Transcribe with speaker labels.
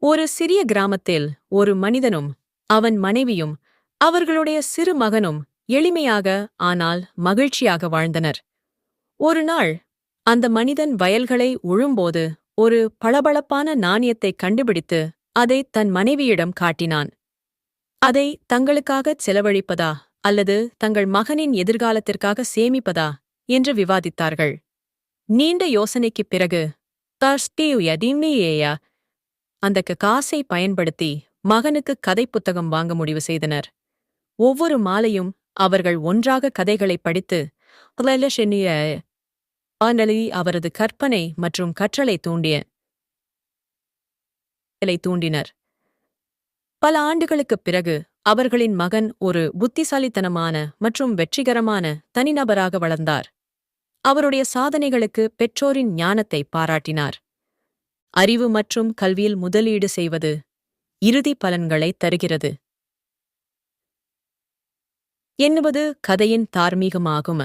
Speaker 1: ஒரு சிறிய கிராமத்தில் ஒரு மனிதனும் அவன் மனைவியும் அவர்களுடைய சிறு மகனும் எளிமையாக ஆனால் மகிழ்ச்சியாக வாழ்ந்தனர். ஒரு நாள் அந்த மனிதன் வயல்களை உழும்போது ஒரு பளபளப்பான நாணயத்தைக் கண்டுபிடித்து அதை தன் மனைவியிடம் காட்டினான். அதை தங்களுக்காகச் செலவழிப்பதா அல்லது தங்கள் மகனின் எதிர்காலத்திற்காக சேமிப்பதா என்று விவாதித்தார்கள். நீண்ட யோசனைக்குப் பிறகு அந்தக் காசை பயன்படுத்தி மகனுக்கு கதை புத்தகம் வாங்க முடிவு செய்தனர். ஒவ்வொரு மாலையும் அவர்கள் ஒன்றாக கதைகளைப் படித்து அவரது கற்பனை மற்றும் கற்றலை தூண்டினர். பல ஆண்டுகளுக்குப் பிறகு அவர்களின் மகன் ஒரு புத்திசாலித்தனமான மற்றும் வெற்றிகரமான தனிநபராக வளர்ந்தார். அவருடைய சாதனைகளுக்கு பெற்றோரின் ஞானத்தை பாராட்டினார். அறிவு மற்றும் கல்வியில் முதலீடு செய்வது இறுதி பலன்களைத் தருகிறது என்பது கதையின் தார்மீகமாகும்.